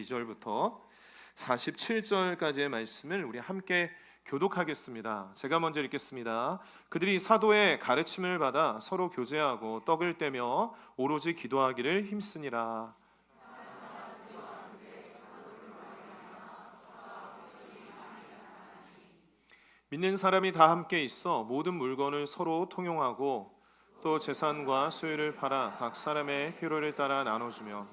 42절부터 47절까지의 말씀을 우리 함께 교독하겠습니다. 제가 먼저 읽겠습니다. 그들이 사도의 가르침을 받아 서로 교제하고 떡을 떼며 오로지 기도하기를 힘쓰니라. 믿는 사람이 다 함께 있어 모든 물건을 서로 통용하고 또 재산과 소유를 팔아 각 사람의 필요를 따라 나눠주며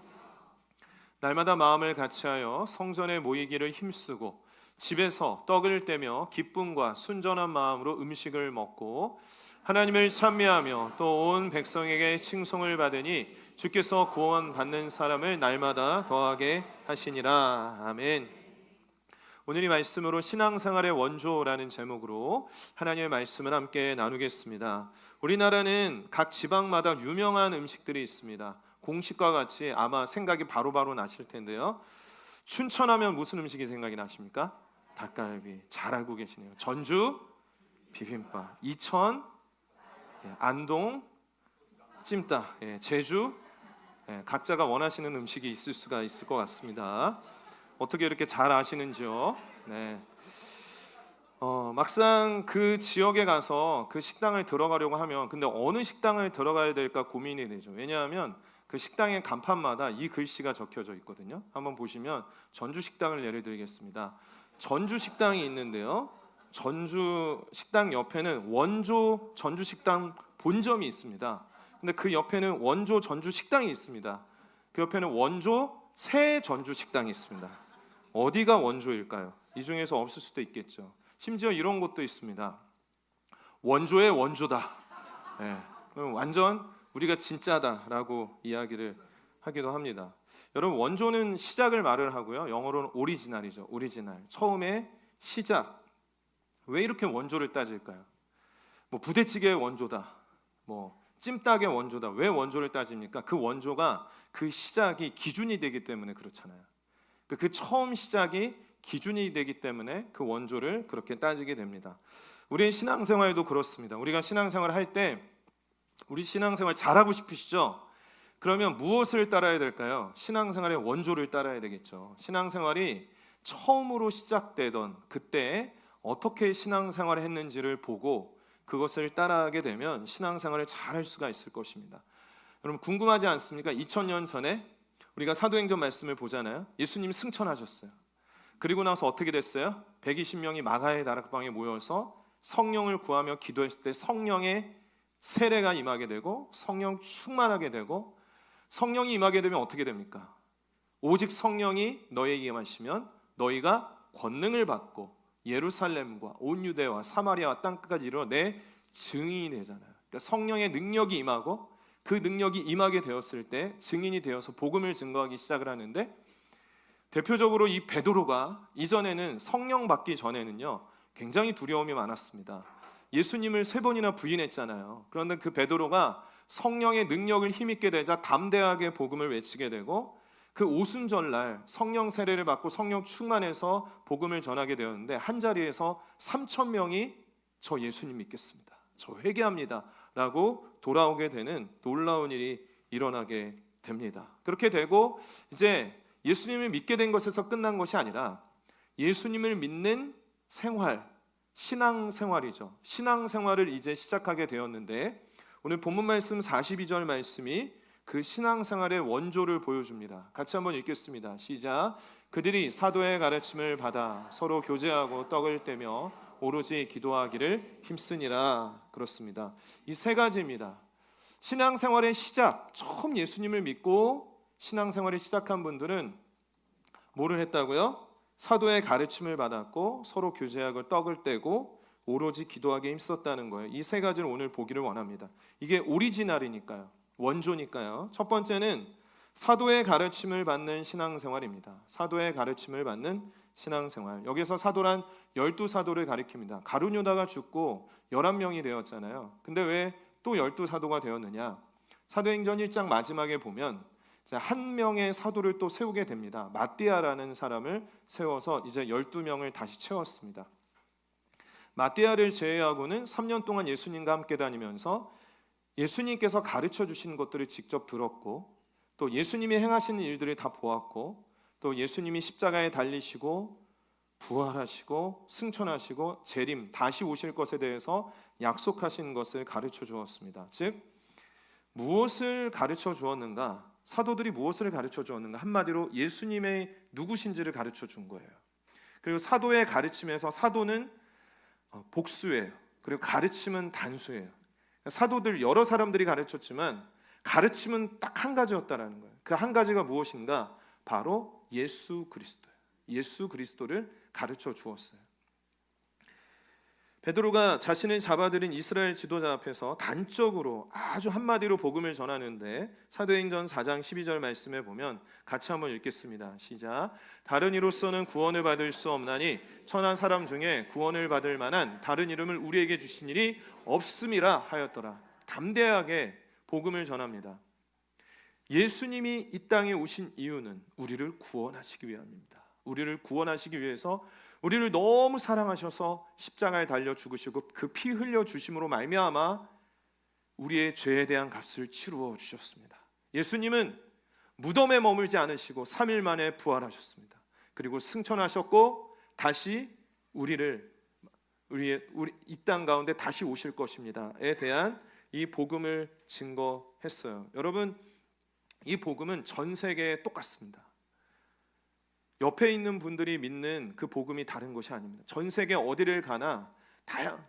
날마다 마음을 같이하여 성전에 모이기를 힘쓰고 집에서 떡을 떼며 기쁨과 순전한 마음으로 음식을 먹고 하나님을 찬미하며 또 온 백성에게 칭송을 받으니 주께서 구원받는 사람을 날마다 더하게 하시니라. 아멘. 오늘 이 말씀으로 신앙생활의 원조라는 제목으로 하나님의 말씀을 함께 나누겠습니다. 우리나라는 각 지방마다 유명한 음식들이 있습니다. 공식과 같이 아마 생각이 바로바로 나실 텐데요. 춘천하면 무슨 음식이 생각이 나십니까? 닭갈비. 잘 알고 계시네요. 전주 비빔밥, 이천 안동 찜닭, 제주 각자가 원하시는 음식이 있을 수가 있을 것 같습니다. 어떻게 이렇게 잘 아시는지요? 네. 막상 그 지역에 가서 그 식당을 들어가려고 하면 근데 어느 식당을 들어가야 될까 고민이 되죠. 왜냐하면 그 식당의 간판마다 이 글씨가 적혀져 있거든요. 한번 보시면 전주 식당을 예를 들겠습니다. 전주 식당이 있는데요. 전주 식당 옆에는 원조 전주 식당 본점이 있습니다. 근데 그 옆에는 원조 전주 식당이 있습니다. 그 옆에는 원조 새 전주 식당이 있습니다. 어디가 원조일까요? 이 중에서 없을 수도 있겠죠. 심지어 이런 곳도 있습니다. 원조의 원조다. 완전 우리가 진짜다라고 이야기를 하기도 합니다. 여러분, 원조는 시작을 말을 하고요. 영어로는 오리지널이죠. 오리지널. 처음에 시작. 왜 이렇게 원조를 따질까요? 뭐 부대찌개의 원조다. 뭐 찜닭의 원조다. 왜 원조를 따집니까? 그 원조가 그 시작이 기준이 되기 때문에 그렇잖아요. 그 처음 시작이 기준이 되기 때문에 그 원조를 그렇게 따지게 됩니다. 우리 신앙생활도 그렇습니다. 우리가 신앙생활을 할 때 우리 신앙생활 잘하고 싶으시죠? 그러면 무엇을 따라야 될까요? 신앙생활의 원조를 따라야 되겠죠. 신앙생활이 처음으로 시작되던 그때 어떻게 신앙생활을 했는지를 보고 그것을 따라하게 되면 신앙생활을 잘할 수가 있을 것입니다. 여러분 궁금하지 않습니까? 2000년 전에 우리가 사도행전 말씀을 보잖아요. 예수님 승천하셨어요. 그리고 나서 어떻게 됐어요? 120명이 마가의 다락방에 모여서 성령을 구하며 기도했을 때 성령의 세례가 임하게 되고 성령 충만하게 되고 성령이 임하게 되면 어떻게 됩니까? 오직 성령이 너희에게 임하시면 너희가 권능을 받고 예루살렘과 온 유대와 사마리아와 땅끝까지 이르러 내 증인이 되잖아요. 그러니까 성령의 능력이 임하고 그 능력이 임하게 되었을 때 증인이 되어서 복음을 증거하기 시작을 하는데 대표적으로 이 베드로가 이전에는 성령 받기 전에는요 굉장히 두려움이 많았습니다. 예수님을 3번이나 부인했잖아요. 그런데 그 베드로가 성령의 능력을 힘있게 되자 담대하게 복음을 외치게 되고 그 오순절날 성령 세례를 받고 성령 충만해서 복음을 전하게 되었는데 한 자리에서 3,000명이 저 예수님 믿겠습니다. 저 회개합니다. 라고 돌아오게 되는 놀라운 일이 일어나게 됩니다. 그렇게 되고 이제 예수님을 믿게 된 것에서 끝난 것이 아니라 예수님을 믿는 생활, 신앙생활이죠. 신앙생활을 이제 시작하게 되었는데 오늘 본문 말씀 42절 말씀이 그 신앙생활의 원조를 보여줍니다. 같이 한번 읽겠습니다. 시작. 그들이 사도의 가르침을 받아 서로 교제하고 떡을 떼며 오로지 기도하기를 힘쓰니라. 그렇습니다. 이 3가지입니다. 신앙생활의 시작, 처음 예수님을 믿고 신앙생활을 시작한 분들은 뭐를 했다고요? 사도의 가르침을 받았고 서로 교제하고 떡을 떼고 오로지 기도하기에 힘썼다는 거예요. 이 3가지를 오늘 보기를 원합니다. 이게 오리지널이니까요. 원조니까요. 첫 번째는 사도의 가르침을 받는 신앙생활입니다. 사도의 가르침을 받는 신앙생활. 여기서 사도란 12사도를 가리킵니다. 가룟유다가 죽고 11명이 되었잖아요. 근데 왜 또 12사도가 되었느냐? 사도행전 1장 마지막에 보면 한 명의 사도를 또 세우게 됩니다. 마띠아라는 사람을 세워서 이제 12명을 다시 채웠습니다. 마띠아를 제외하고는 3년 동안 예수님과 함께 다니면서 예수님께서 가르쳐 주신 것들을 직접 들었고 또 예수님이 행하시는 일들을 다 보았고 또 예수님이 십자가에 달리시고 부활하시고 승천하시고 재림 다시 오실 것에 대해서 약속하신 것을 가르쳐 주었습니다. 즉 무엇을 가르쳐 주었는가? 사도들이 무엇을 가르쳐 주었는가? 한마디로 예수님의 누구신지를 가르쳐 준 거예요. 그리고 사도의 가르침에서 사도는 복수예요. 그리고 가르침은 단수예요. 사도들 여러 사람들이 가르쳤지만 가르침은 딱 한 가지였다라는 거예요. 그 한 가지가 무엇인가? 바로 예수 그리스도예요. 예수 그리스도를 가르쳐 주었어요. 베드로가 자신을 잡아들인 이스라엘 지도자 앞에서 단적으로 아주 한마디로 복음을 전하는데 사도행전 4장 12절 말씀에 보면 같이 한번 읽겠습니다. 시작. 다른 이로서는 구원을 받을 수 없나니 천한 사람 중에 구원을 받을 만한 다른 이름을 우리에게 주시니리 없음이라 하였더라. 담대하게 복음을 전합니다. 예수님이 이 땅에 오신 이유는 우리를 구원하시기 위함입니다. 우리를 구원하시기 위해서 우리를 너무 사랑하셔서 십자가에 달려 죽으시고 그 피 흘려 주심으로 말미암아 우리의 죄에 대한 값을 치루어 주셨습니다. 예수님은 무덤에 머물지 않으시고 3일 만에 부활하셨습니다. 그리고 승천하셨고 다시 우리 이 땅 가운데 다시 오실 것입니다에 대한 이 복음을 증거했어요. 여러분, 이 복음은 전 세계에 똑같습니다. 옆에 있는 분들이 믿는 그 복음이 다른 것이 아닙니다. 전 세계 어디를 가나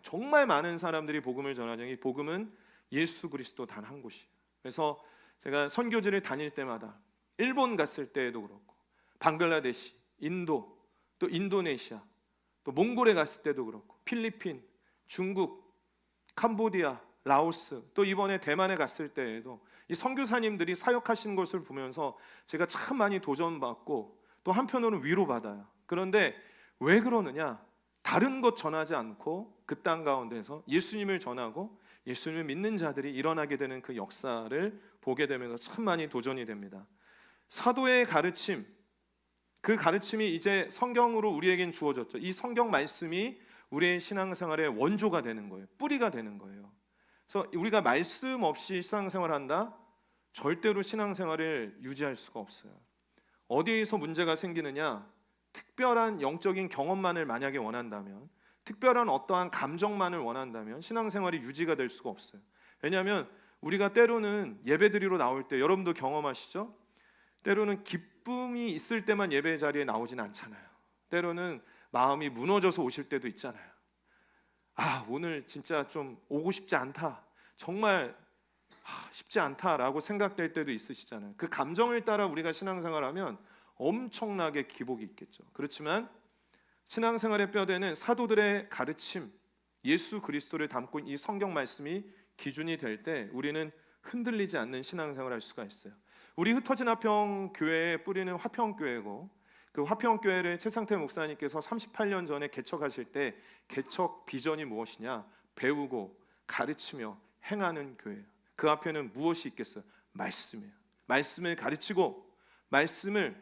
정말 많은 사람들이 복음을 전하죠. 이 복음은 예수 그리스도 단 한 곳이에요. 그래서 제가 선교지를 다닐 때마다 일본 갔을 때에도 그렇고 방글라데시, 인도, 또 인도네시아, 또 몽골에 갔을 때도 그렇고 필리핀, 중국, 캄보디아, 라오스, 또 이번에 대만에 갔을 때에도 이 선교사님들이 사역하시는 것을 보면서 제가 참 많이 도전받고 또 한편으로는 위로받아요. 그런데 왜 그러느냐? 다른 것 전하지 않고 그 땅 가운데서 예수님을 전하고 예수님을 믿는 자들이 일어나게 되는 그 역사를 보게 되면서 참 많이 도전이 됩니다. 사도의 가르침, 그 가르침이 이제 성경으로 우리에겐 주어졌죠. 이 성경 말씀이 우리의 신앙생활의 원조가 되는 거예요. 뿌리가 되는 거예요. 그래서 우리가 말씀 없이 신앙생활을 한다? 절대로 신앙생활을 유지할 수가 없어요. 어디에서 문제가 생기느냐? 특별한 영적인 경험만을 만약에 원한다면, 특별한 어떠한 감정만을 원한다면 신앙생활이 유지가 될 수가 없어요. 왜냐하면 우리가 때로는 예배드리러 나올 때, 여러분도 경험하시죠? 때로는 기쁨이 있을 때만 예배 자리에 나오진 않잖아요. 때로는 마음이 무너져서 오실 때도 있잖아요. 오늘 진짜 좀 오고 싶지 않다, 정말 쉽지 않다라고 생각될 때도 있으시잖아요. 그 감정을 따라 우리가 신앙생활하면 엄청나게 기복이 있겠죠. 그렇지만 신앙생활의 뼈대는 사도들의 가르침, 예수 그리스도를 담고 이 성경 말씀이 기준이 될 때 우리는 흔들리지 않는 신앙생활을 할 수가 있어요. 우리 흩어진 화평교회의 뿌리는 화평교회고, 그 화평교회를 최상태 목사님께서 38년 전에 개척하실 때 개척 비전이 무엇이냐? 배우고 가르치며 행하는 교회예요. 그 앞에는 무엇이 있겠어요? 말씀이에요. 말씀을 가르치고, 말씀을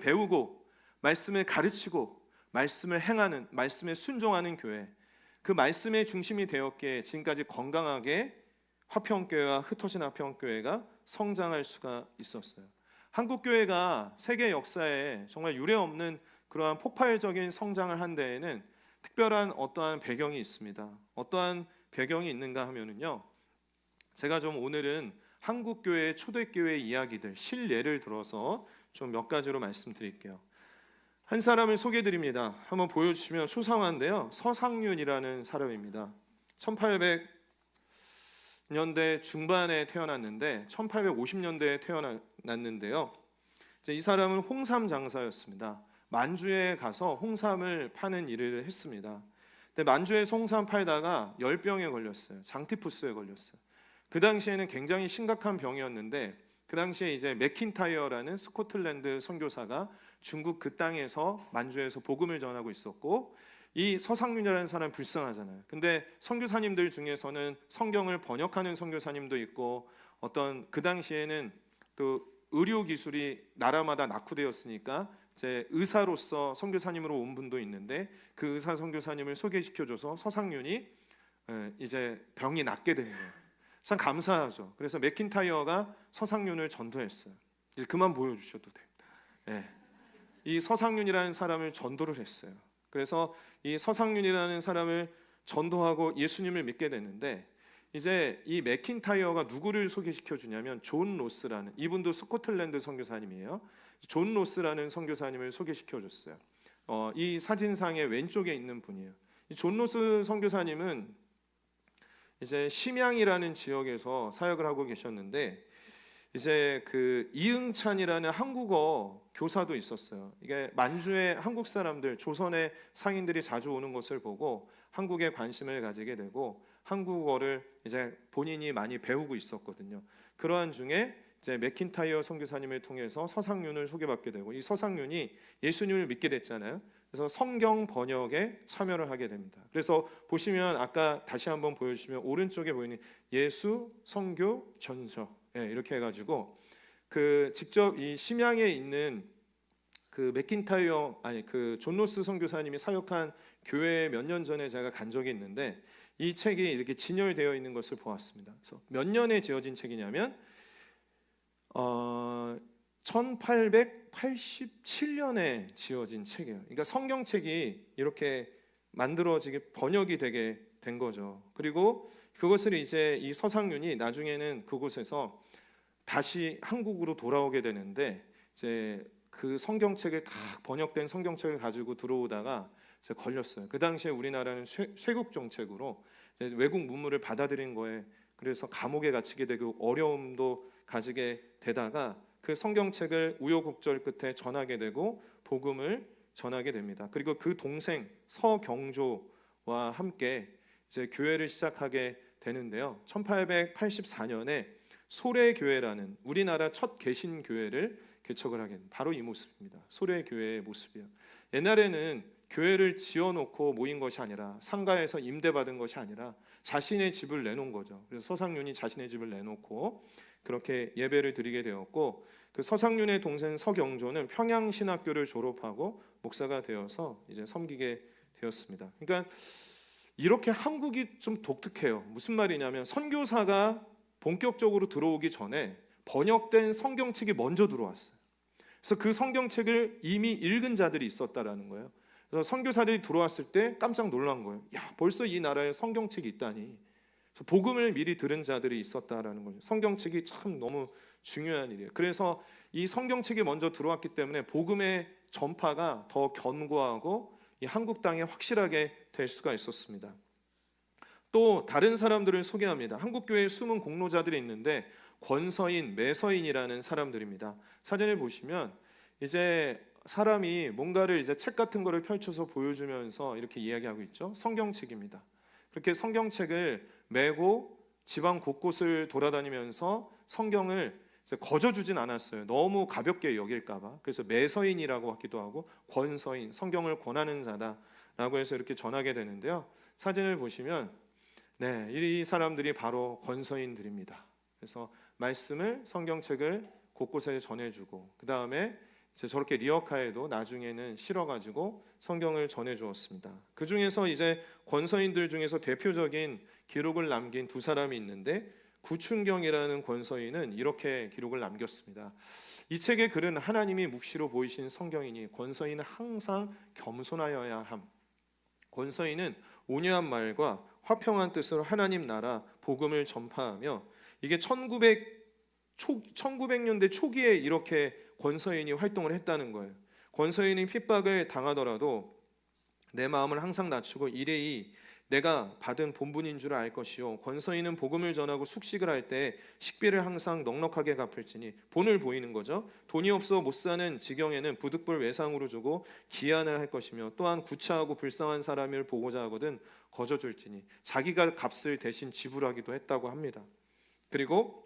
배우고, 말씀을 가르치고, 말씀을 행하는, 말씀에 순종하는 교회. 그 말씀의 중심이 되었기에 지금까지 건강하게 화평교회와 흩어진 화평교회가 성장할 수가 있었어요. 한국교회가 세계 역사에 정말 유례없는 그러한 폭발적인 성장을 한 데에는 특별한 어떠한 배경이 있습니다. 어떠한 배경이 있는가 하면은요, 제가 좀 오늘은 한국교회의 초대교회 이야기들, 실례를 들어서 좀 몇 가지로 말씀드릴게요. 한 사람을 소개해드립니다. 한번 보여주시면 수상한데요, 서상윤이라는 사람입니다. 1800년대 중반에 태어났는데 1850년대에 태어났는데요, 이 사람은 홍삼 장사였습니다. 만주에 가서 홍삼을 파는 일을 했습니다. 근데 만주에서 홍삼 팔다가 열병에 걸렸어요. 장티푸스에 걸렸어요. 그 당시에는 굉장히 심각한 병이었는데, 그 당시에 이제 맥킨타이어라는 스코틀랜드 선교사가 중국 그 땅에서 만주에서 복음을 전하고 있었고, 이 서상윤이라는 사람 불쌍하잖아요. 근데 선교사님들 중에서는 성경을 번역하는 선교사님도 있고, 어떤 그 당시에는 또 의료 기술이 나라마다 낙후되었으니까 이제 의사로서 선교사님으로 온 분도 있는데, 그 의사 선교사님을 소개시켜줘서 서상윤이 이제 병이 낫게 된 거예요. 참 감사하죠. 그래서 맥킨타이어가 서상윤을 전도했어요. 이제 그만 보여주셔도 돼요. 예. 이 서상윤이라는 사람을 전도를 했어요. 그래서 이 서상윤이라는 사람을 전도하고 예수님을 믿게 됐는데, 이제 이 맥킨타이어가 누구를 소개시켜 주냐면 존 로스라는, 이분도 스코틀랜드 선교사님이에요. 존 로스라는 선교사님을 소개시켜 줬어요. 이 사진상의 왼쪽에 있는 분이에요. 이 존 로스 선교사님은 이제 심양이라는 지역에서 사역을 하고 계셨는데, 이제 그 이응찬이라는 한국어 교사도 있었어요. 이게 만주의 한국 사람들, 조선의 상인들이 자주 오는 것을 보고 한국에 관심을 가지게 되고 한국어를 이제 본인이 많이 배우고 있었거든요. 그러한 중에 이제 맥킨타이어 선교사님을 통해서 서상윤을 소개받게 되고, 이 서상윤이 예수님을 믿게 됐잖아요. 그래서 성경 번역에 참여를 하게 됩니다. 그래서 보시면 아까 다시 한번 보여주시면 오른쪽에 보이는 예수 선교 전서, 이렇게 해가지고 그 직접 이 심양에 있는 그 맥킨타이어, 아니 그 존 로스 선교사님이 사역한 교회에 몇 년 전에 제가 간 적이 있는데, 이 책이 이렇게 진열되어 있는 것을 보았습니다. 그래서 몇 년에 지어진 책이냐면 1887년에 지어진 책이에요. 그러니까 성경책이 이렇게 만들어지게 번역이 되게 된 거죠. 그리고 그것을 이제 이 서상윤이 나중에는 그곳에서 다시 한국으로 돌아오게 되는데, 이제 그 성경책을 다 번역된 성경책을 가지고 들어오다가 이제 걸렸어요. 그 당시에 우리나라는 쇄국 정책으로 외국 문물을 받아들인 거에, 그래서 감옥에 갇히게 되고 어려움도 가지게 되다가 그 성경책을 우여곡절 끝에 전하게 되고 복음을 전하게 됩니다. 그리고 그 동생 서경조와 함께 이제 교회를 시작하게 되는데요. 1884년에 소래교회라는 우리나라 첫 개신교회를 개척을 하게 됩니다. 바로 이 모습입니다. 소래교회의 모습이에요. 옛날에는 교회를 지어놓고 모인 것이 아니라, 상가에서 임대받은 것이 아니라 자신의 집을 내놓은 거죠. 그래서 서상윤이 자신의 집을 내놓고 그렇게 예배를 드리게 되었고, 그 서상윤의 동생 서경조는 평양신학교를 졸업하고 목사가 되어서 이제 섬기게 되었습니다. 그러니까 이렇게 한국이 좀 독특해요. 무슨 말이냐면 선교사가 본격적으로 들어오기 전에 번역된 성경책이 먼저 들어왔어요. 그래서 그 성경책을 이미 읽은 자들이 있었다라는 거예요. 그래서 선교사들이 들어왔을 때 깜짝 놀란 거예요. 야, 벌써 이 나라에 성경책이 있다니. 그래서 복음을 미리 들은 자들이 있었다라는 거죠. 성경책이 참 너무 중요한 일이에요. 그래서 이 성경책이 먼저 들어왔기 때문에 복음의 전파가 더 견고하고 이 한국 땅에 확실하게 될 수가 있었습니다. 또 다른 사람들을 소개합니다. 한국교회에 숨은 공로자들이 있는데 권서인, 매서인이라는 사람들입니다. 사진을 보시면 이제 사람이 뭔가를 이제 책 같은 거를 펼쳐서 보여주면서 이렇게 이야기하고 있죠. 성경책입니다. 그렇게 성경책을 메고 지방 곳곳을 돌아다니면서 성경을 거저주진 않았어요. 너무 가볍게 여길까봐. 그래서 매서인이라고 하기도 하고 권서인, 성경을 권하는 자다라고 해서 이렇게 전하게 되는데요. 사진을 보시면 이 사람들이 바로 권서인들입니다. 그래서 말씀을, 성경책을 곳곳에 전해주고, 그 다음에 저렇게 리어카에도 나중에는 실어가지고 성경을 전해주었습니다. 그 중에서 이제 권서인들 중에서 대표적인 기록을 남긴 두 사람이 있는데, 구춘경이라는 권서인은 이렇게 기록을 남겼습니다. 이 책의 글은 하나님이 묵시로 보이신 성경이니 권서인은 항상 겸손하여야 함. 권서인은 온유한 말과 화평한 뜻으로 하나님 나라 복음을 전파하며, 이게 1900년대 초기에 이렇게 권서인이 활동을 했다는 거예요. 권서인이 핍박을 당하더라도 내 마음을 항상 낮추고 이레이 내가 받은 본분인 줄 알 것이요, 권서인은 복음을 전하고 숙식을 할 때 식비를 항상 넉넉하게 갚을지니, 본을 보이는 거죠. 돈이 없어 못 사는 지경에는 부득불 외상으로 주고 기한을 할 것이며, 또한 구차하고 불쌍한 사람을 보고자 하거든 거저 줄지니, 자기가 값을 대신 지불하기도 했다고 합니다. 그리고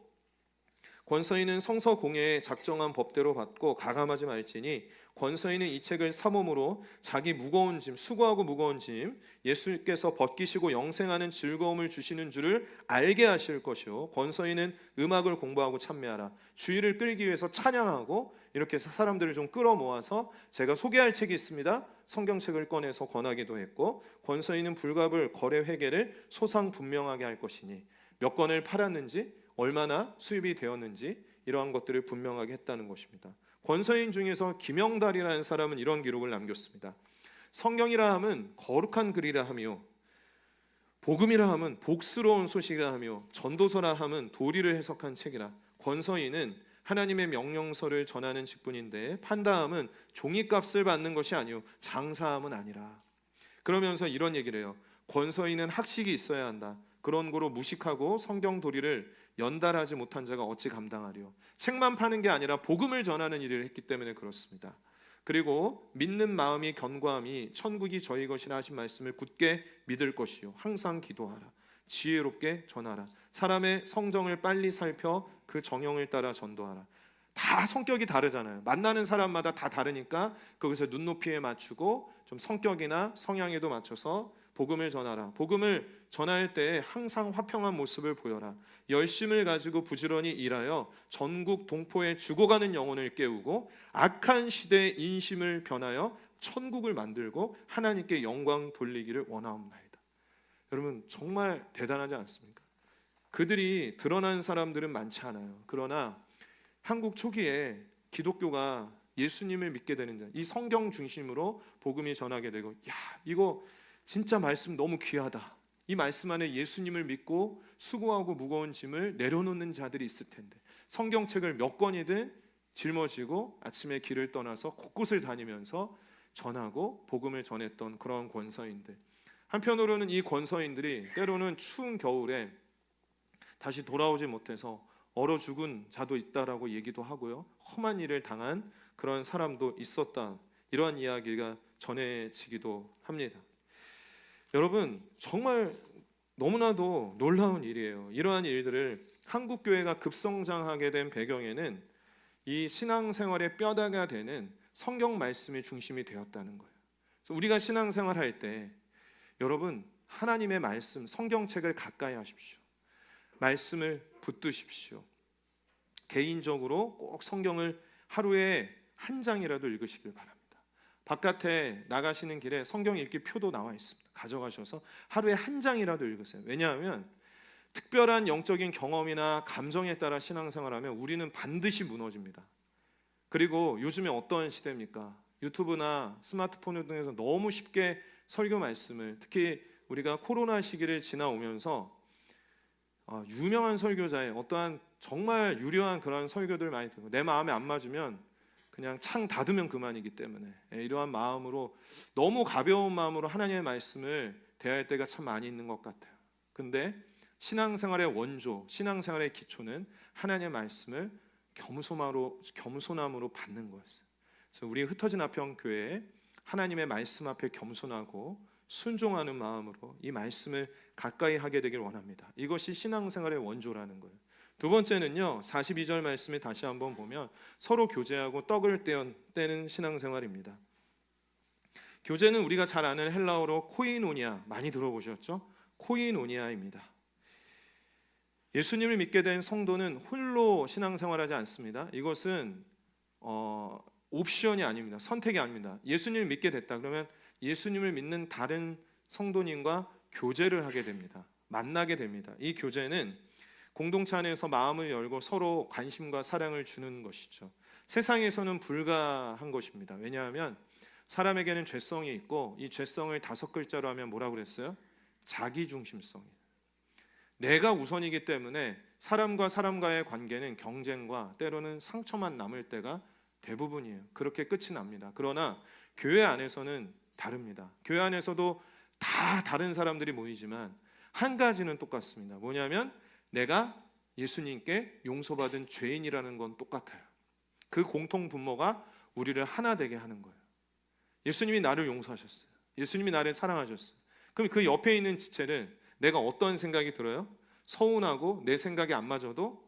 권서인은 성서 공예에 작정한 법대로 받고 가감하지 말지니, 권서인은 이 책을 사모으로 자기 무거운 짐, 수고하고 무거운 짐 예수께서 벗기시고 영생하는 즐거움을 주시는 줄을 알게 하실 것이요, 권서인은 음악을 공부하고 찬미하라. 주의를 끌기 위해서 찬양하고, 이렇게 해서 사람들을 좀 끌어모아서 제가 소개할 책이 있습니다, 성경책을 꺼내서 권하기도 했고, 권서인은 불갑을, 거래 회계를 소상분명하게 할 것이니, 몇 권을 팔았는지, 얼마나 수입이 되었는지, 이러한 것들을 분명하게 했다는 것입니다. 권서인 중에서 김영달이라는 사람은 이런 기록을 남겼습니다. 성경이라 함은 거룩한 글이라 하며 복음이라 함은 복스러운 소식이라 하며 전도서라 함은 도리를 해석한 책이라. 권서인은 하나님의 명령서를 전하는 직분인데 판다함은 종이값을 받는 것이 아니요 장사함은 아니라. 그러면서 이런 얘기를 해요. 권서인은 학식이 있어야 한다. 그런 거로 무식하고 성경 도리를 연달하지 못한 자가 어찌 감당하리요. 책만 파는 게 아니라 복음을 전하는 일을 했기 때문에 그렇습니다. 그리고 믿는 마음이 견고함이 천국이 저희 것이라 하신 말씀을 굳게 믿을 것이요 항상 기도하라. 지혜롭게 전하라. 사람의 성정을 빨리 살펴 그 정형을 따라 전도하라. 다 성격이 다르잖아요. 만나는 사람마다 다 다르니까 거기서 눈높이에 맞추고 좀 성격이나 성향에도 맞춰서 복음을 전하라. 복음을 전할 때 항상 화평한 모습을 보여라. 열심을 가지고 부지런히 일하여 전국 동포에 죽어가는 영혼을 깨우고 악한 시대의 인심을 변하여 천국을 만들고 하나님께 영광 돌리기를 원하옵나이다. 여러분 정말 대단하지 않습니까? 그들이 드러난 사람들은 많지 않아요. 그러나 한국 초기에 기독교가 예수님을 믿게 되는 자, 이 성경 중심으로 복음이 전하게 되고, 야 이거 진짜 말씀 너무 귀하다. 이 말씀 안에 예수님을 믿고 수고하고 무거운 짐을 내려놓는 자들이 있을 텐데 성경책을 몇 권이든 짊어지고 아침에 길을 떠나서 곳곳을 다니면서 전하고 복음을 전했던 그런 권서인들. 한편으로는 이 권서인들이 때로는 추운 겨울에 다시 돌아오지 못해서 얼어 죽은 자도 있다라고 얘기도 하고요. 험한 일을 당한 그런 사람도 있었다. 이러한 이야기가 전해지기도 합니다. 여러분 정말 너무나도 놀라운 일이에요. 이러한 일들을 한국 교회가 급성장하게 된 배경에는 이 신앙생활의 뼈다가 되는 성경 말씀이 중심이 되었다는 거예요. 그래서 우리가 신앙생활할 때 여러분 하나님의 말씀 성경책을 가까이 하십시오. 말씀을 붙드십시오. 개인적으로 꼭 성경을 하루에 한 장이라도 읽으시길 바랍니다. 바깥에 나가시는 길에 성경 읽기 표도 나와 있습니다. 가져가셔서 하루에 한 장이라도 읽으세요. 왜냐하면 특별한 영적인 경험이나 감정에 따라 신앙생활하면 우리는 반드시 무너집니다. 그리고 요즘에 어떤 시대입니까? 유튜브나 스마트폰을 통해서 너무 쉽게 설교 말씀을, 특히 우리가 코로나 시기를 지나오면서 유명한 설교자의 어떠한 정말 유려한 그런 설교들 많이 듣고 내 마음에 안 맞으면 그냥 창 닫으면 그만이기 때문에 이러한 마음으로 너무 가벼운 마음으로 하나님의 말씀을 대할 때가 참 많이 있는 것 같아요. 근데 신앙생활의 원조, 신앙생활의 기초는 하나님의 말씀을 겸손함으로 받는 거였어요. 그래서 우리 흩어진 아평교회에 하나님의 말씀 앞에 겸손하고 순종하는 마음으로 이 말씀을 가까이 하게 되길 원합니다. 이것이 신앙생활의 원조라는 거예요. 두 번째는요, 42절 말씀을 다시 한번 보면 서로 교제하고 떡을 떼는 신앙생활입니다. 교제는 우리가 잘 아는 헬라어로 코이노니아, 많이 들어보셨죠? 코이노니아입니다. 예수님을 믿게 된 성도는 홀로 신앙생활하지 않습니다. 이것은 옵션이 아닙니다. 선택이 아닙니다. 예수님을 믿게 됐다 그러면 예수님을 믿는 다른 성도님과 교제를 하게 됩니다. 만나게 됩니다. 이 교제는 공동체 안에서 마음을 열고 서로 관심과 사랑을 주는 것이죠. 세상에서는 불가한 것입니다. 왜냐하면 사람에게는 죄성이 있고 이 죄성을 5글자로 하면 뭐라고 그랬어요? 자기중심성이에요. 내가 우선이기 때문에 사람과 사람과의 관계는 경쟁과 때로는 상처만 남을 때가 대부분이에요. 그렇게 끝이 납니다. 그러나 교회 안에서는 다릅니다. 교회 안에서도 다 다른 사람들이 모이지만 한 가지는 똑같습니다. 뭐냐면 내가 예수님께 용서받은 죄인이라는 건 똑같아요. 그 공통 분모가 우리를 하나 되게 하는 거예요. 예수님이 나를 용서하셨어요. 예수님이 나를 사랑하셨어요. 그럼 그 옆에 있는 지체를 내가 어떤 생각이 들어요? 서운하고 내 생각이 안 맞아도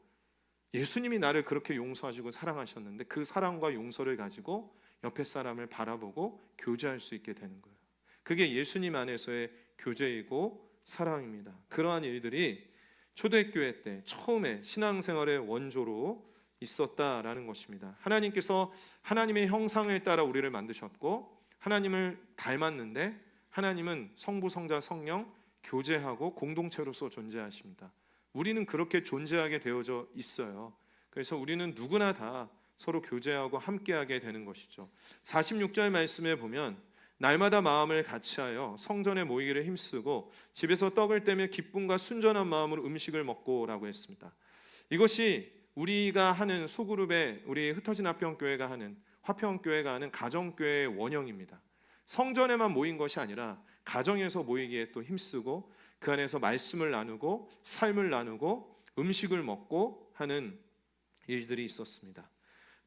예수님이 나를 그렇게 용서하시고 사랑하셨는데 그 사랑과 용서를 가지고 옆에 사람을 바라보고 교제할 수 있게 되는 거예요. 그게 예수님 안에서의 교제이고 사랑입니다. 그러한 일들이 초대교회 때 처음에 신앙생활의 원조로 있었다라는 것입니다. 하나님께서 하나님의 형상을 따라 우리를 만드셨고 하나님을 닮았는데 하나님은 성부, 성자, 성령 교제하고 공동체로서 존재하십니다. 우리는 그렇게 존재하게 되어져 있어요. 그래서 우리는 누구나 다 서로 교제하고 함께하게 되는 것이죠. 46절 말씀에 보면 날마다 마음을 같이하여 성전에 모이기를 힘쓰고 집에서 떡을 떼며 기쁨과 순전한 마음으로 음식을 먹고라고 했습니다. 이것이 우리가 하는 소그룹의 우리 흩어진 화평교회가 하는 화평교회가 하는 가정교회의 원형입니다. 성전에만 모인 것이 아니라 가정에서 모이기에 또 힘쓰고 그 안에서 말씀을 나누고 삶을 나누고 음식을 먹고 하는 일들이 있었습니다.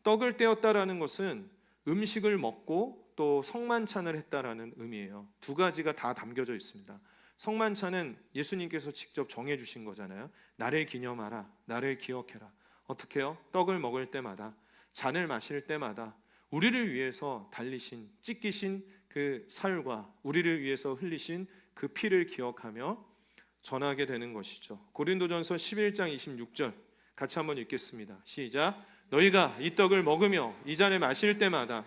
떡을 떼었다라는 것은 음식을 먹고 또 성만찬을 했다라는 의미예요. 두 가지가 다 담겨져 있습니다. 성만찬은 예수님께서 직접 정해주신 거잖아요. 나를 기념하라, 나를 기억해라. 어떻게 해요? 떡을 먹을 때마다, 잔을 마실 때마다 우리를 위해서 달리신, 찢기신 그 살과 우리를 위해서 흘리신 그 피를 기억하며 전하게 되는 것이죠. 고린도전서 11장 26절 같이 한번 읽겠습니다. 시작. 너희가 이 떡을 먹으며 이 잔을 마실 때마다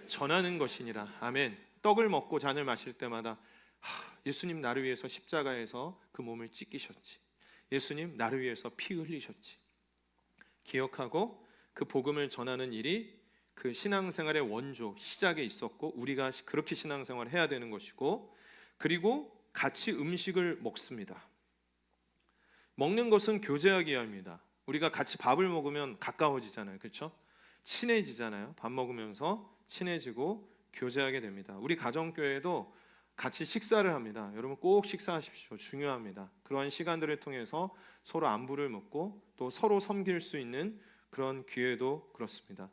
전하는 것이니라. 아멘. 떡을 먹고 잔을 마실 때마다 예수님 나를 위해서 십자가에서 그 몸을 찢기셨지. 예수님 나를 위해서 피 흘리셨지. 기억하고 그 복음을 전하는 일이 그 신앙생활의 원조, 시작에 있었고 우리가 그렇게 신앙생활을 해야 되는 것이고, 그리고 같이 음식을 먹습니다. 먹는 것은 교제하기 위함입니다. 우리가 같이 밥을 먹으면 가까워지잖아요. 그렇죠? 친해지잖아요. 밥 먹으면서 친해지고 교제하게 됩니다. 우리 가정교회도 같이 식사를 합니다. 여러분 꼭 식사하십시오. 중요합니다. 그러한 시간들을 통해서 서로 안부를 묻고 또 서로 섬길 수 있는 그런 기회도 그렇습니다.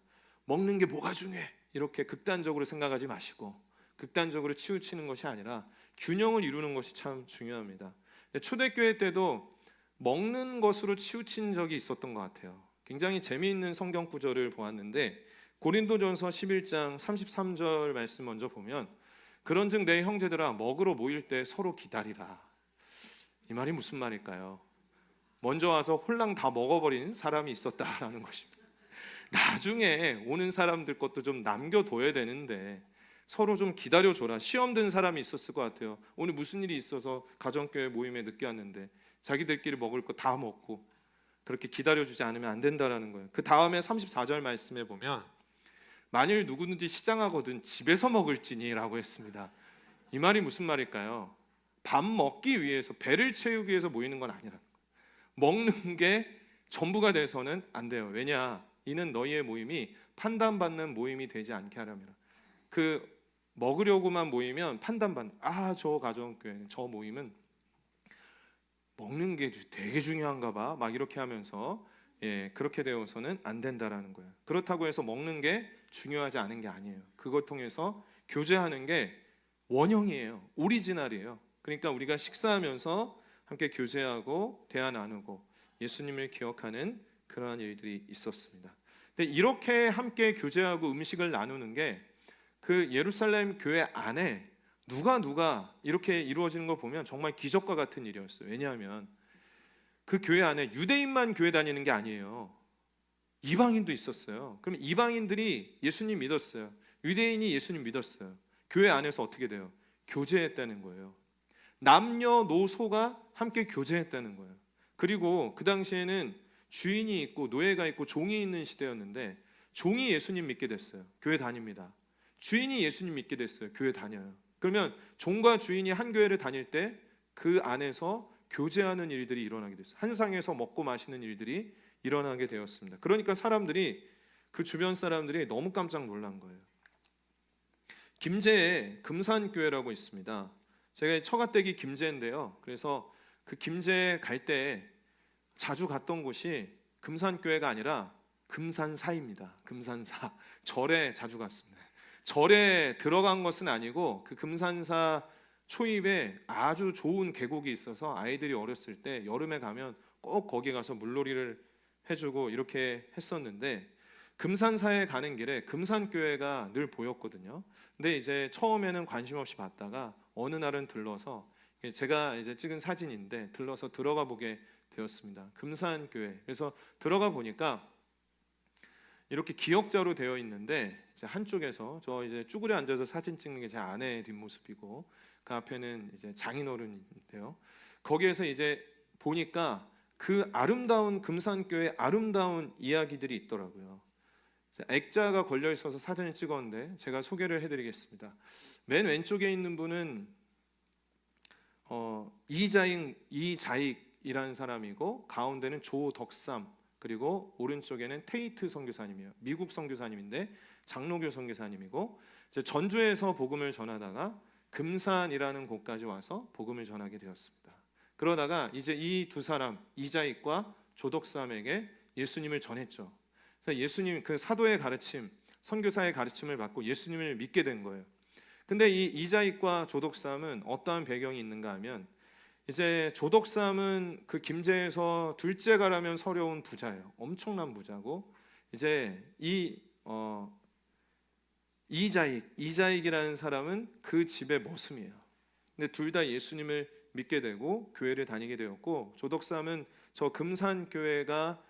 먹는 게 뭐가 중요해? 이렇게 극단적으로 생각하지 마시고 극단적으로 치우치는 것이 아니라 균형을 이루는 것이 참 중요합니다. 초대교회 때도 먹는 것으로 치우친 적이 있었던 것 같아요. 굉장히 재미있는 성경 구절을 보았는데 고린도전서 11장 33절 말씀 먼저 보면 그런즉 내 형제들아 먹으러 모일 때 서로 기다리라. 이 말이 무슨 말일까요? 먼저 와서 홀랑 다 먹어버린 사람이 있었다라는 것입니다. 나중에 오는 사람들 것도 좀 남겨둬야 되는데 서로 좀 기다려줘라. 시험 든 사람이 있었을 것 같아요. 오늘 무슨 일이 있어서 가정교회 모임에 늦게 왔는데 자기들끼리 먹을 거 다 먹고 그렇게 기다려주지 않으면 안 된다라는 거예요. 그 다음에 34절 말씀에 보면 만일 누구든지 시장하거든 집에서 먹을지니라고 했습니다. 이 말이 무슨 말일까요? 밥 먹기 위해서, 배를 채우기 위해서 모이는 건 아니라는 거예요. 먹는 게 전부가 돼서는 안 돼요. 왜냐? 이는 너희의 모임이 판단받는 모임이 되지 않게 하려면. 그 먹으려고만 모이면 판단받는, 저 가정교회, 저 모임은 먹는 게 되게 중요한가 봐, 막 이렇게 하면서 그렇게 되어서는 안 된다라는 거예요. 그렇다고 해서 먹는 게 중요하지 않은 게 아니에요. 그걸 통해서 교제하는 게 원형이에요. 오리지널이에요. 그러니까 우리가 식사하면서 함께 교제하고 대화 나누고 예수님을 기억하는 그러한 일들이 있었습니다. 근데 이렇게 함께 교제하고 음식을 나누는 게 그 예루살렘 교회 안에 누가 이렇게 이루어지는 걸 보면 정말 기적과 같은 일이었어요. 왜냐하면 그 교회 안에 유대인만 교회 다니는 게 아니에요. 이방인도 있었어요. 그럼 이방인들이 예수님 믿었어요. 유대인이 예수님 믿었어요. 교회 안에서 어떻게 돼요? 교제했다는 거예요. 남녀노소가 함께 교제했다는 거예요. 그리고 그 당시에는 주인이 있고 노예가 있고 종이 있는 시대였는데 종이 예수님 믿게 됐어요. 교회 다닙니다. 주인이 예수님 믿게 됐어요. 교회 다녀요. 그러면 종과 주인이 한 교회를 다닐 때 그 안에서 교제하는 일들이 일어나게 됐어요. 한 상에서 먹고 마시는 일들이 일어나게 되었습니다. 그러니까 사람들이, 그 주변 사람들이 너무 깜짝 놀란 거예요. 김제에 금산교회라고 있습니다. 제가 처가댁이 김제인데요. 그래서 그 김제에 갈 때 자주 갔던 곳이 금산교회가 아니라 금산사입니다. 금산사. 절에 자주 갔습니다. 절에 들어간 것은 아니고 그 금산사 초입에 아주 좋은 계곡이 있어서 아이들이 어렸을 때 여름에 가면 꼭 거기 가서 물놀이를 해주고 이렇게 했었는데 금산사에 가는 길에 금산교회가 늘 보였거든요. 근데 이제 처음에는 관심 없이 봤다가 어느 날은 들러서, 제가 이제 찍은 사진인데 들러서 들어가 보게 되었습니다. 금산교회. 그래서 들어가 보니까 이렇게 기역자로 되어 있는데 이제 한쪽에서 저 이제 쭈그려 앉아서 사진 찍는 게 제 아내의 뒷모습이고 그 앞에는 이제 장인어른인데요. 거기에서 이제 보니까 그 아름다운 금산교회 아름다운 이야기들이 있더라고요. 액자가 걸려 있어서 사진을 찍었는데 제가 소개를 해드리겠습니다. 맨 왼쪽에 있는 분은 이자익이라는 사람이고, 가운데는 조덕삼, 그리고 오른쪽에는 테이트 선교사님이에요. 미국 선교사님인데 장로교 선교사님이고, 이제 전주에서 복음을 전하다가 금산이라는 곳까지 와서 복음을 전하게 되었습니다. 그러다가 이제 이 두 사람, 이자익과 조덕삼에게 예수님을 전했죠. 그래서 예수님, 그 사도의 가르침, 선교사의 가르침을 받고 예수님을 믿게 된 거예요. 근데 이 이자익과 조덕삼은 어떠한 배경이 있는가 하면, 이제 조덕삼은 그 김제에서 둘째가라면 서려운 부자예요. 엄청난 부자고, 이제 이자익이라는 사람은 그 집의 머슴이에요. 근데 둘 다 예수님을 믿게 되고 교회를 다니게 되었고, 조덕삼은 저 금산교회가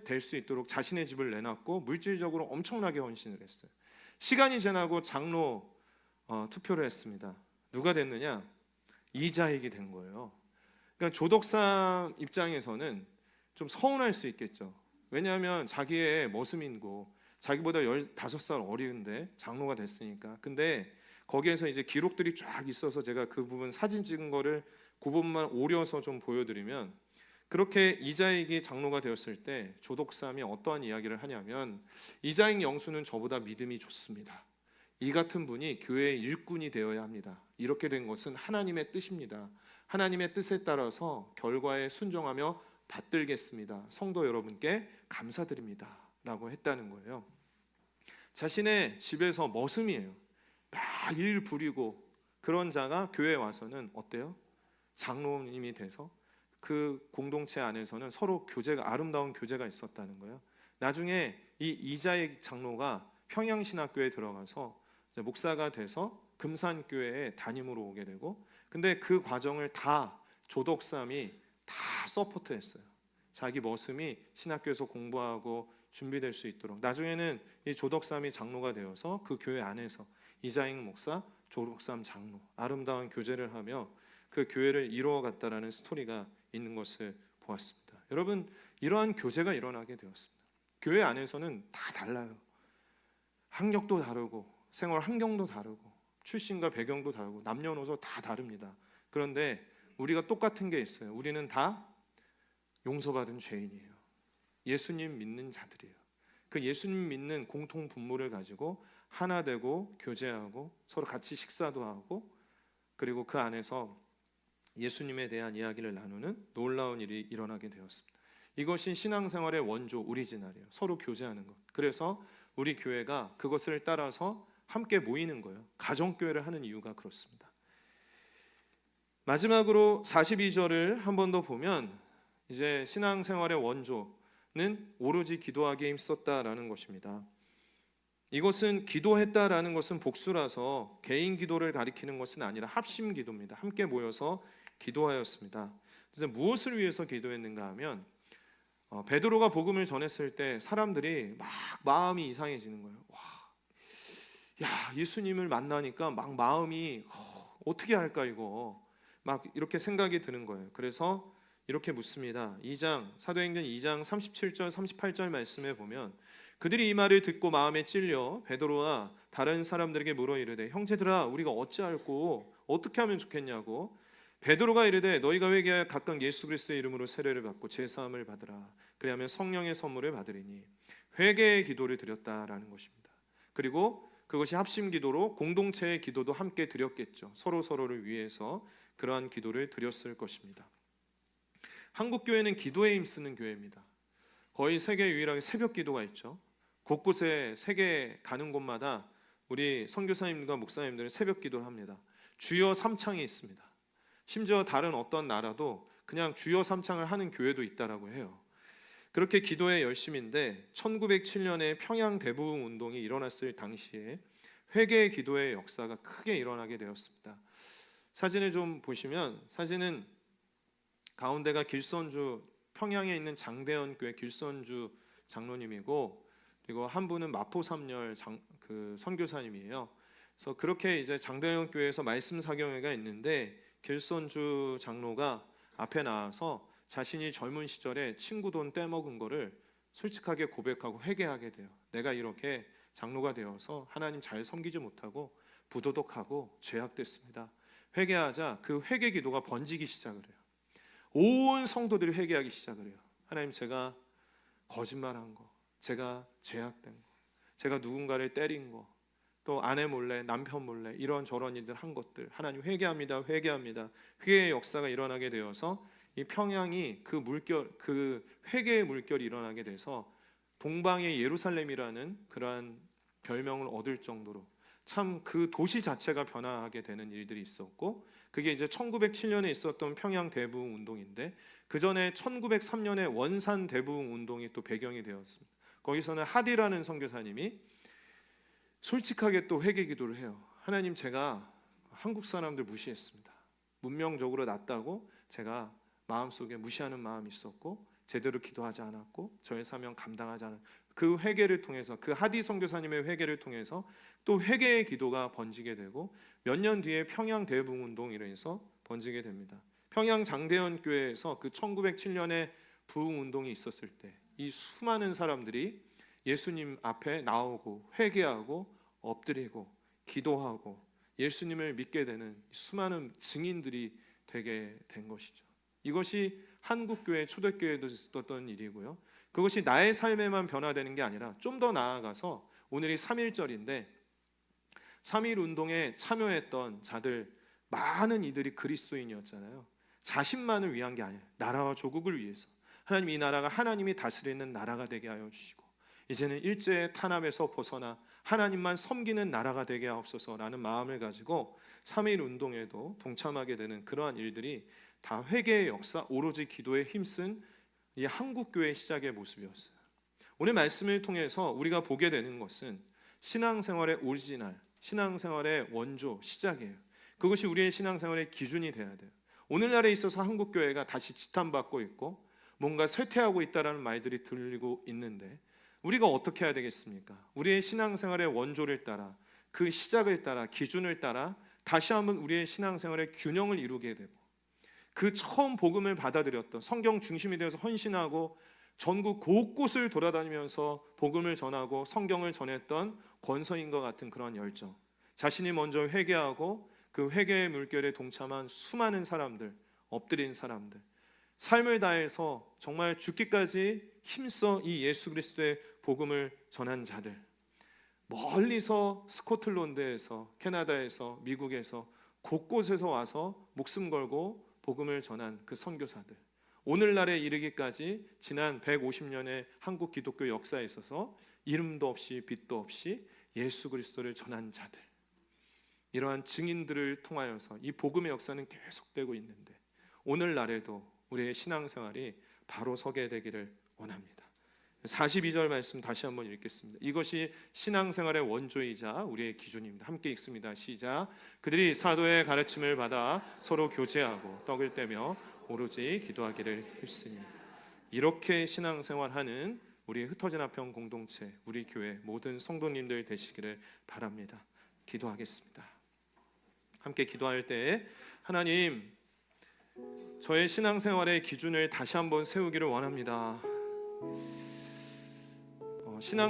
될 수 있도록 자신의 집을 내놨고 물질적으로 엄청나게 헌신을 했어요. 시간이 지나고 장로 투표를 했습니다. 누가 됐느냐? 이자익이 된 거예요. 그러니까 조덕삼 입장에서는 좀 서운할 수 있겠죠. 왜냐하면 자기의 머슴이고 자기보다 15살 어리는데 장로가 됐으니까. 근데 거기에서 이제 기록들이 쫙 있어서 제가 그 부분 사진 찍은 거를 그 부분만 오려서 좀 보여드리면, 그렇게 이자익이 장로가 되었을 때 조덕삼이 어떠한 이야기를 하냐면, 이자익 영수는 저보다 믿음이 좋습니다. 이 같은 분이 교회의 일꾼이 되어야 합니다. 이렇게 된 것은 하나님의 뜻입니다. 하나님의 뜻에 따라서 결과에 순종하며 받들겠습니다. 성도 여러분께 감사드립니다 라고 했다는 거예요. 자신의 집에서 머슴이에요. 막 일 부리고 그런 자가 교회에 와서는 어때요? 장로님이 돼서 그 공동체 안에서는 서로 아름다운 교제가 있었다는 거예요. 나중에 이 이자익 장로가 평양신학교에 들어가서 목사가 돼서 금산교회에 담임으로 오게 되고, 근데 그 과정을 다 조덕삼이 다 서포트했어요. 자기 머슴이 신학교에서 공부하고 준비될 수 있도록. 나중에는 이 조덕삼이 장로가 되어서 그 교회 안에서 이자익 목사, 조덕삼 장로 아름다운 교제를 하며 그 교회를 이루어갔다라는 스토리가 있는 것을 보았습니다. 여러분, 이러한 교제가 일어나게 되었습니다. 교회 안에서는 다 달라요. 학력도 다르고 생활 환경도 다르고 출신과 배경도 다르고 남녀노소 다 다릅니다. 그런데 우리가 똑같은 게 있어요. 우리는 다 용서받은 죄인이에요. 예수님 믿는 자들이에요. 그 예수님 믿는 공통 분모를 가지고 하나 되고 교제하고 서로 같이 식사도 하고, 그리고 그 안에서 예수님에 대한 이야기를 나누는 놀라운 일이 일어나게 되었습니다. 이것이 신앙생활의 원조, 오리지널이에요. 서로 교제하는 것. 그래서 우리 교회가 그것을 따라서 함께 모이는 거예요. 가정교회를 하는 이유가 그렇습니다. 마지막으로 42절을 한 번 더 보면, 이제 신앙생활의 원조는 오로지 기도하기에 힘썼다라는 것입니다. 이것은 기도했다라는 것은 복수라서 개인 기도를 가리키는 것은 아니라 합심 기도입니다. 함께 모여서 기도하였습니다. 그래서 무엇을 위해서 기도했는가 하면, 베드로가 복음을 전했을 때 사람들이 막 마음이 이상해지는 거예요. 와, 야, 예수님을 만나니까 막 마음이 어떻게 할까 이거 막 이렇게 생각이 드는 거예요. 그래서 이렇게 묻습니다. 사도행전 2장 37절 38절 말씀에 보면, 그들이 이 말을 듣고 마음에 찔려 베드로와 다른 사람들에게 물어 이르되, 형제들아, 우리가 어찌할꼬 어떻게 하면 좋겠냐고. 베드로가 이르되, 너희가 회개하여 각각 예수 그리스도의 이름으로 세례를 받고 제사함을 받으라. 그리하면 성령의 선물을 받으리니. 회개의 기도를 드렸다라는 것입니다. 그리고 그것이 합심 기도로 공동체의 기도도 함께 드렸겠죠. 서로를 위해서 그러한 기도를 드렸을 것입니다. 한국 교회는 기도에 힘쓰는 교회입니다. 거의 세계 유일하게 새벽 기도가 있죠. 곳곳에 세계 가는 곳마다 우리 선교사님과 목사님들은 새벽 기도를 합니다. 주여 삼창이 있습니다. 심지어 다른 어떤 나라도 그냥 주여 삼창을 하는 교회도 있다라고 해요. 그렇게 기도에 열심인데 1907년에 평양 대부흥 운동이 일어났을 당시에 회개의 기도의 역사가 크게 일어나게 되었습니다. 사진을 좀 보시면, 사진은 가운데가 길선주, 평양에 있는 장대현 교회 길선주 장로님이고, 그리고 한 분은 마포삼열 그 선교사님이에요. 그래서 그렇게 이제 장대현 교회에서 말씀 사경회가 있는데 길선주 장로가 앞에 나와서 자신이 젊은 시절에 친구 돈 떼먹은 거를 솔직하게 고백하고 회개하게 돼요. 내가 이렇게 장로가 되어서 하나님 잘 섬기지 못하고 부도덕하고 죄악됐습니다. 회개하자 그 회개 기도가 번지기 시작을 해요. 온 성도들이 회개하기 시작을 해요. 하나님, 제가 거짓말한 거, 제가 죄악된 거, 제가 누군가를 때린 거, 또 아내 몰래 남편 몰래 이런저런 일들 한 것들, 하나님 회개합니다. 회개합니다. 회개의 역사가 일어나게 되어서 이 평양이 그 회개의 물결이 일어나게 돼서 동방의 예루살렘이라는 그러한 별명을 얻을 정도로 참 그 도시 자체가 변화하게 되는 일들이 있었고, 그게 이제 1907년에 있었던 평양 대부흥 운동인데, 그 전에 1903년에 원산 대부흥 운동이 또 배경이 되었습니다. 거기서는 하디라는 선교사님이 솔직하게 또 회개 기도를 해요. 하나님, 제가 한국 사람들 무시했습니다. 문명적으로 낫다고 제가 마음속에 무시하는 마음이 있었고, 제대로 기도하지 않았고, 저의 사명 감당하지 않은 그 회개를 통해서, 그 하디 선교사님의 회개를 통해서 또 회개의 기도가 번지게 되고, 몇 년 뒤에 평양 대부흥 운동이 일어나서 번지게 됩니다. 평양 장대현 교회에서 그 1907년에 부흥 운동이 있었을 때 이 수많은 사람들이 예수님 앞에 나오고 회개하고 엎드리고 기도하고 예수님을 믿게 되는 수많은 증인들이 되게 된 것이죠. 이것이 한국교회 초대교회도 있었던 일이고요. 그것이 나의 삶에만 변화되는 게 아니라 좀 더 나아가서 오늘이 3.1절인데 3.1 운동에 참여했던 자들 많은 이들이 그리스도인이었잖아요. 자신만을 위한 게 아니에요. 나라와 조국을 위해서 하나님, 이 나라가 하나님이 다스리는 나라가 되게 하여 주시고 이제는 일제의 탄압에서 벗어나 하나님만 섬기는 나라가 되게 하옵소서라는 마음을 가지고 3.1 운동에도 동참하게 되는 그러한 일들이 다 회개의 역사, 오로지 기도에 힘쓴 이 한국교회의 시작의 모습이었어요. 오늘 말씀을 통해서 우리가 보게 되는 것은 신앙생활의 오리지널, 신앙생활의 원조, 시작이에요. 그것이 우리의 신앙생활의 기준이 돼야 돼요. 오늘날에 있어서 한국교회가 다시 지탄받고 있고 뭔가 쇠퇴하고 있다는 말들이 들리고 있는데, 우리가 어떻게 해야 되겠습니까? 우리의 신앙생활의 원조를 따라, 그 시작을 따라, 기준을 따라 다시 한번 우리의 신앙생활의 균형을 이루게 되고, 그 처음 복음을 받아들였던, 성경 중심이 되어서 헌신하고 전국 곳곳을 돌아다니면서 복음을 전하고 성경을 전했던 권서인과 같은 그런 열정, 자신이 먼저 회개하고 그 회개의 물결에 동참한 수많은 사람들, 엎드린 사람들, 삶을 다해서 정말 죽기까지 힘써 이 예수 그리스도의 복음을 전한 자들, 멀리서 스코틀랜드에서, 캐나다에서, 미국에서 곳곳에서 와서 목숨 걸고 복음을 전한 그 선교사들, 오늘날에 이르기까지 지난 150년의 한국 기독교 역사에 있어서 이름도 없이 빛도 없이 예수 그리스도를 전한 자들, 이러한 증인들을 통하여서 이 복음의 역사는 계속되고 있는데, 오늘날에도 우리의 신앙생활이 바로 서게 되기를 원합니다. 42절 말씀 다시 한번 읽겠습니다. 이것이 신앙생활의 원조이자 우리의 기준입니다. 함께 읽습니다. 시작. 그들이 사도의 가르침을 받아 서로 교제하고 떡을 떼며 오로지 기도하기를 힘쓰니. 이렇게 신앙생활하는 우리 흩어진 화평 공동체, 우리 교회 모든 성도님들 되시기를 바랍니다. 기도하겠습니다. 함께 기도할 때, 하나님, 저의 신앙생활의 기준을 다시 한번 세우기를 원합니다. 신앙